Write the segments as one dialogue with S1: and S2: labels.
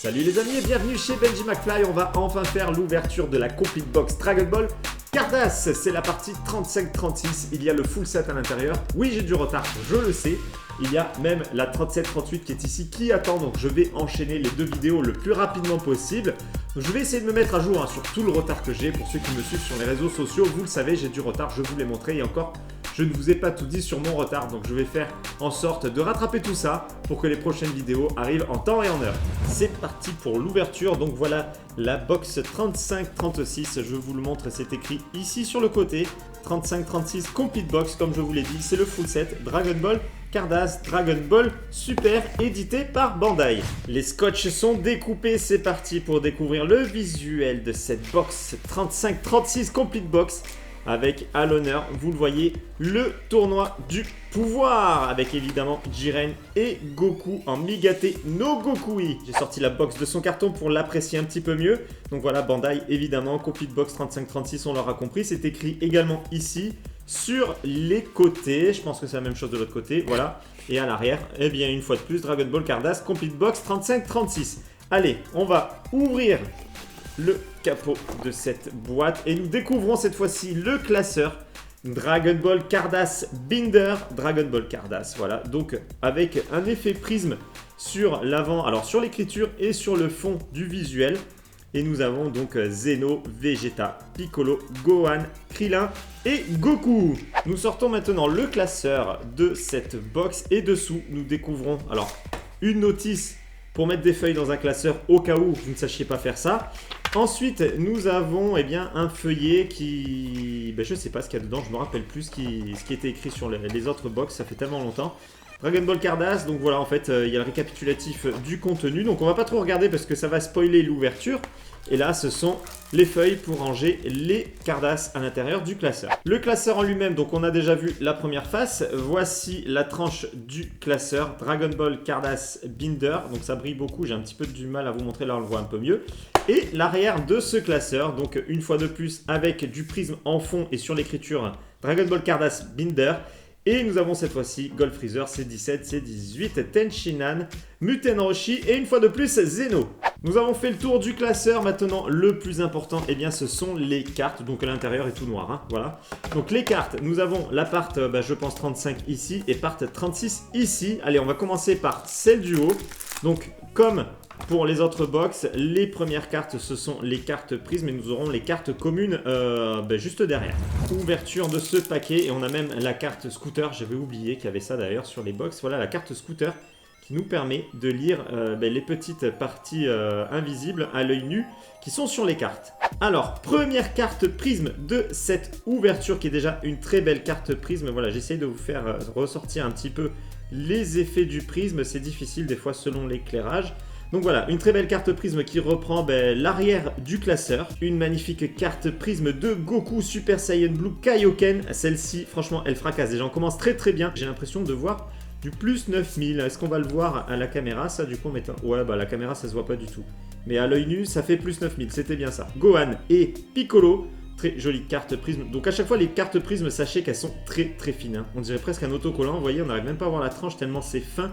S1: Salut les amis et bienvenue chez Benji McFly. On va enfin faire l'ouverture de la Complete Box Dragon Ball Cardass. C'est la partie 35-36. Il y a le full set à l'intérieur. Oui, j'ai du retard, je le sais. Il y a même la 37-38 qui est ici, qui attend. Donc je vais enchaîner les deux vidéos le plus rapidement possible. Donc, je vais essayer de me mettre à jour sur tout le retard que j'ai. Pour ceux qui me suivent sur les réseaux sociaux, vous le savez, j'ai du retard. Je vous l'ai montré et encore, je ne vous ai pas tout dit sur mon retard. Donc je vais faire en sorte de rattraper tout ça pour que les prochaines vidéos arrivent en temps et en heure. C'est parti pour l'ouverture. Donc voilà la box 35-36. Je vous le montre, c'est écrit ici sur le côté. 35-36 Complete Box, comme je vous l'ai dit, c'est le full set Dragon Ball Cardass Dragon Ball Super, édité par Bandai. Les scotch sont découpés, c'est parti pour découvrir le visuel de cette box 35-36 Complete Box. Avec à l'honneur, vous le voyez, le tournoi du pouvoir. Avec évidemment Jiren et Goku en Migate no Gokui. J'ai sorti la box de son carton pour l'apprécier un petit peu mieux. Donc voilà, Bandai évidemment, Complete Box 35-36, on l'aura compris. C'est écrit également ici sur les côtés. Je pense que c'est la même chose de l'autre côté, voilà. Et à l'arrière, eh bien une fois de plus, Dragon Ball Cardass Complete Box 35-36. Allez, on va ouvrir le capot de cette boîte et nous découvrons cette fois-ci le classeur Dragon Ball Cardass Binder Dragon Ball Cardass, voilà, donc avec un effet prisme sur l'avant, alors sur l'écriture et sur le fond du visuel. Et nous avons donc Zeno, Vegeta, Piccolo, Gohan, Krillin et Goku. Nous sortons maintenant le classeur de cette box et dessous nous découvrons alors une notice pour mettre des feuilles dans un classeur au cas où vous ne sachiez pas faire ça. Ensuite, nous avons un feuillet qui... je ne sais pas ce qu'il y a dedans, je ne me rappelle plus ce qui était écrit sur les autres box, ça fait tellement longtemps. Dragon Ball Cardass, donc voilà, en fait, il y a le récapitulatif du contenu. Donc on va pas trop regarder parce que ça va spoiler l'ouverture. Et là, ce sont les feuilles pour ranger les Cardass à l'intérieur du classeur. Le classeur en lui-même, donc on a déjà vu la première face. Voici la tranche du classeur Dragon Ball Cardass Binder. Donc ça brille beaucoup, j'ai un petit peu du mal à vous montrer, là on le voit un peu mieux. Et l'arrière de ce classeur, donc une fois de plus avec du prisme en fond et sur l'écriture Dragon Ball Cardass Binder. Et nous avons cette fois-ci Gold Freezer, C17, C18, Tenshinhan, Muten Roshi et une fois de plus Zeno. Nous avons fait le tour du classeur. Maintenant, le plus important, eh bien, ce sont les cartes. Donc à l'intérieur est tout noir, hein, voilà. Donc les cartes, nous avons la part, je pense 35 ici et part 36 ici. Allez, on va commencer par celle du haut. Donc comme pour les autres box, les premières cartes, ce sont les cartes prismes et nous aurons les cartes communes juste derrière. Ouverture de ce paquet et on a même la carte scooter. J'avais oublié qu'il y avait ça d'ailleurs sur les box. Voilà la carte scooter qui nous permet de lire les petites parties invisibles à l'œil nu qui sont sur les cartes. Alors, première carte prisme de cette ouverture qui est déjà une très belle carte prisme. Voilà, j'essaye de vous faire ressortir un petit peu les effets du prisme. C'est difficile des fois selon l'éclairage. Donc voilà, une très belle carte prisme qui reprend l'arrière du classeur. Une magnifique carte prisme de Goku Super Saiyan Blue Kaioken. Celle-ci, franchement, elle fracasse. Déjà, on commence très très bien. J'ai l'impression de voir du plus 9000. Est-ce qu'on va le voir à la caméra? Ça, du coup, ouais, la caméra, ça se voit pas du tout. Mais à l'œil nu, ça fait plus 9000. C'était bien ça. Gohan et Piccolo. Très jolie carte prisme. Donc à chaque fois, les cartes prisme, sachez qu'elles sont très très fines, hein. On dirait presque un autocollant. Vous voyez, on n'arrive même pas à voir la tranche tellement c'est fin.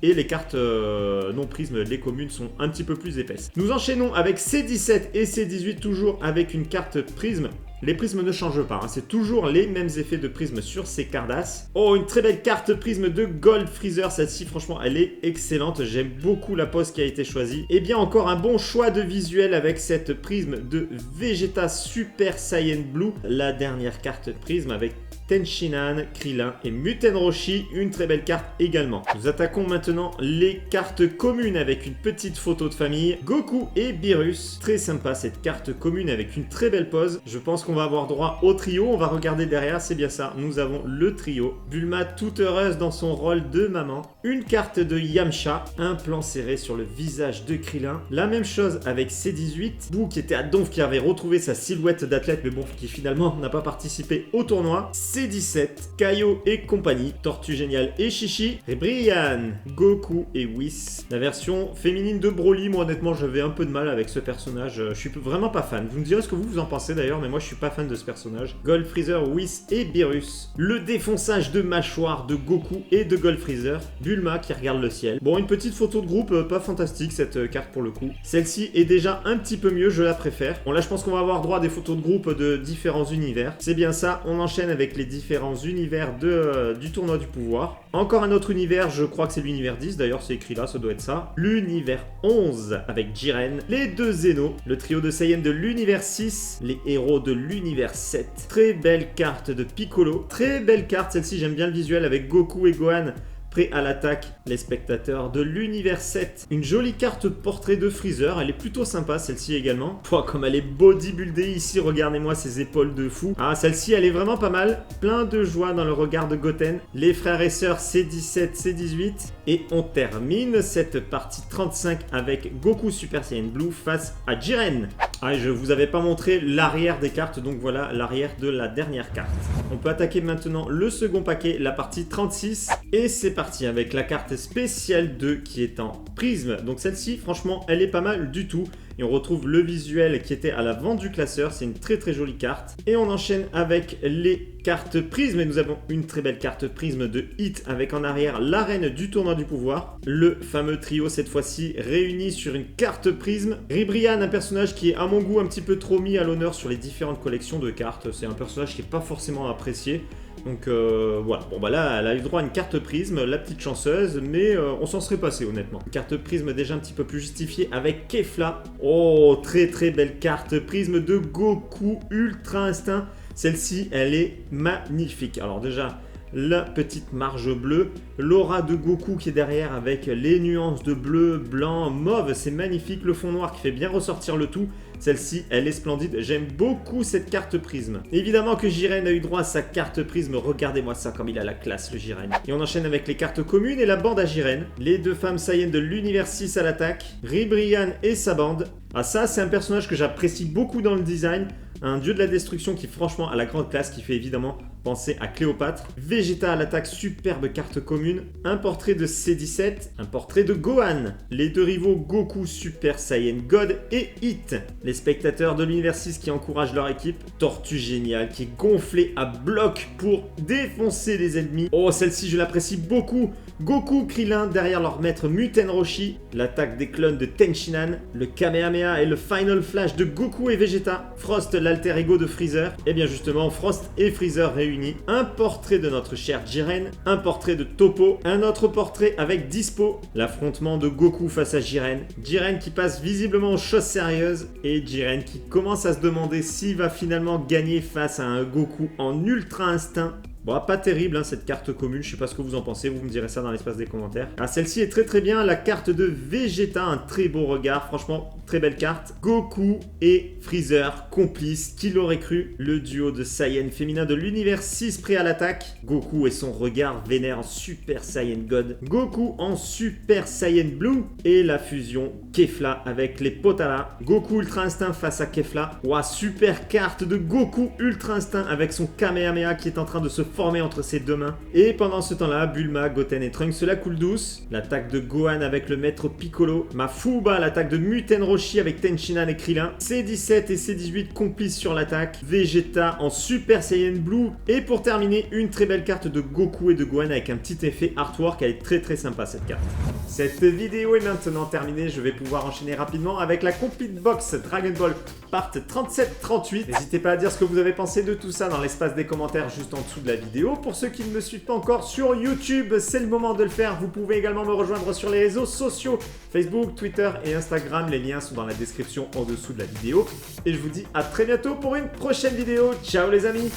S1: Et les cartes non prismes, les communes, sont un petit peu plus épaisses. Nous enchaînons avec C17 et C18, toujours avec une carte prisme. Les prismes ne changent pas, hein. C'est toujours les mêmes effets de prisme sur ces Cardass. Oh, une très belle carte prisme de Gold Freezer. Celle-ci, franchement, elle est excellente. J'aime beaucoup la pose qui a été choisie. Et bien encore un bon choix de visuel avec cette prisme de Vegeta Super Saiyan Blue. La dernière carte prisme avec Tenshinhan, Krillin et Muten Roshi, une très belle carte également. Nous attaquons maintenant les cartes communes avec une petite photo de famille. Goku et Beerus, très sympa cette carte commune avec une très belle pose. Je pense qu'on va avoir droit au trio, on va regarder derrière, c'est bien ça. Nous avons le trio. Bulma toute heureuse dans son rôle de maman. Une carte de Yamcha, un plan serré sur le visage de Krillin. La même chose avec C18. Boo qui était à Donf, qui avait retrouvé sa silhouette d'athlète mais bon, qui finalement n'a pas participé au tournoi. C17, Kaio et compagnie, Tortue Géniale et Chichi, Brian, Goku et Whis. La version féminine de Broly, moi honnêtement j'avais un peu de mal avec ce personnage, je suis vraiment pas fan. Vous me direz ce que vous en pensez d'ailleurs, mais moi je suis pas fan de ce personnage. Gold Freezer, Whis et Beerus. Le défonçage de mâchoire de Goku et de Gold Freezer. Bulma qui regarde le ciel. Bon, une petite photo de groupe, pas fantastique cette carte pour le coup. Celle-ci est déjà un petit peu mieux, je la préfère. Bon là je pense qu'on va avoir droit à des photos de groupe de différents univers. C'est bien ça, on enchaîne avec les différents univers du tournoi du pouvoir. Encore un autre univers, je crois que c'est l'univers 10, d'ailleurs c'est écrit là, ça doit être ça. L'univers 11 avec Jiren, les deux Zeno, le trio de Saiyan de l'univers 6, les héros de l'univers 7. Très belle carte de Piccolo, très belle carte, celle-ci j'aime bien le visuel avec Goku et Gohan. Prêt à l'attaque, les spectateurs de l'univers 7. Une jolie carte portrait de Freezer, elle est plutôt sympa celle-ci également. Pouah, comme elle est bodybuildée ici, regardez-moi ses épaules de fou. Ah, celle-ci elle est vraiment pas mal, plein de joie dans le regard de Goten. Les frères et sœurs C17, C18. Et on termine cette partie 35 avec Goku Super Saiyan Blue face à Jiren. Ah, et je vous avais pas montré l'arrière des cartes, donc voilà l'arrière de la dernière carte. On peut attaquer maintenant le second paquet, la partie 36. Et c'est parti avec la carte spéciale 2 qui est en prisme. Donc celle-ci, franchement, elle est pas mal du tout. Et on retrouve le visuel qui était à l'avant du classeur. C'est une très très jolie carte. Et on enchaîne avec les cartes prisme. Et nous avons une très belle carte prisme de Hit avec en arrière l'arène du tournoi du pouvoir. Le fameux trio cette fois-ci réuni sur une carte prisme. Ribrian, un personnage qui est à mon goût un petit peu trop mis à l'honneur sur les différentes collections de cartes. C'est un personnage qui n'est pas forcément apprécié. Donc voilà, bon bah là elle a eu droit à une carte prisme, la petite chanceuse, mais on s'en serait passé honnêtement. Une carte prisme déjà un petit peu plus justifiée avec Kefla. Oh, très très belle carte prisme de Goku Ultra Instinct. Celle-ci elle est magnifique. Alors déjà la petite marge bleue, l'aura de Goku qui est derrière avec les nuances de bleu, blanc, mauve, c'est magnifique. Le fond noir qui fait bien ressortir le tout. Celle-ci, elle est splendide. J'aime beaucoup cette carte prisme. Évidemment que Jiren a eu droit à sa carte prisme. Regardez-moi ça comme il a la classe, le Jiren. Et on enchaîne avec les cartes communes et la bande à Jiren. Les deux femmes Saiyan de l'univers 6 à l'attaque. Ribrian et sa bande. Ah ça, c'est un personnage que j'apprécie beaucoup dans le design. Un dieu de la destruction qui franchement a la grande classe, qui fait évidemment penser à Cléopâtre. Vegeta à l'attaque, superbe carte commune. Un portrait de C17, un portrait de Gohan. Les deux rivaux Goku Super Saiyan God et Hit. Les spectateurs de l'univers 6 qui encouragent leur équipe. Tortue Géniale qui est gonflée à bloc pour défoncer les ennemis. Oh, celle-ci je l'apprécie beaucoup. Goku, Krillin derrière leur maître Muten Roshi. L'attaque des clones de Tenshinhan. Le Kamehameha et le Final Flash de Goku et Vegeta. Frost, l'alter ego de Freezer. Et bien justement, Frost et Freezer réunis. Un portrait de notre cher Jiren. Un portrait de Toppo. Un autre portrait avec Dispo. L'affrontement de Goku face à Jiren. Jiren qui passe visiblement aux choses sérieuses. Et Jiren qui commence à se demander s'il va finalement gagner face à un Goku en ultra instinct. Bon, pas terrible hein, cette carte commune, je sais pas ce que vous en pensez, vous me direz ça dans l'espace des commentaires. Ah, celle-ci est très très bien, la carte de Vegeta, un très beau regard, franchement, très belle carte. Goku et Freezer, complices, qui l'aurait cru? Le duo de Saiyan féminin de l'univers 6 prêt à l'attaque. Goku et son regard vénère en Super Saiyan God. Goku en Super Saiyan Blue. Et la fusion Kefla avec les Potala. Goku Ultra Instinct face à Kefla. Ouah, super carte de Goku Ultra Instinct avec son Kamehameha qui est en train de se former entre ses deux mains. Et pendant ce temps-là, Bulma, Goten et Trunks la coule douce. L'attaque de Gohan avec le maître Piccolo. Mafuba, l'attaque de Muten Roshi avec Tenshinhan et Krillin. C17 et C18 complices sur l'attaque. Vegeta en Super Saiyan Blue. Et pour terminer, une très belle carte de Goku et de Gohan avec un petit effet artwork. Elle est très très sympa cette carte. Cette vidéo est maintenant terminée. Je vais pouvoir enchaîner rapidement avec la Complete Box Dragon Ball Part 37-38. N'hésitez pas à dire ce que vous avez pensé de tout ça dans l'espace des commentaires juste en dessous de la vidéo. Pour ceux qui ne me suivent pas encore sur YouTube, c'est le moment de le faire. Vous pouvez également me rejoindre sur les réseaux sociaux Facebook, Twitter et Instagram. Les liens sont dans la description en dessous de la vidéo. Et je vous dis à très bientôt pour une prochaine vidéo. Ciao les amis!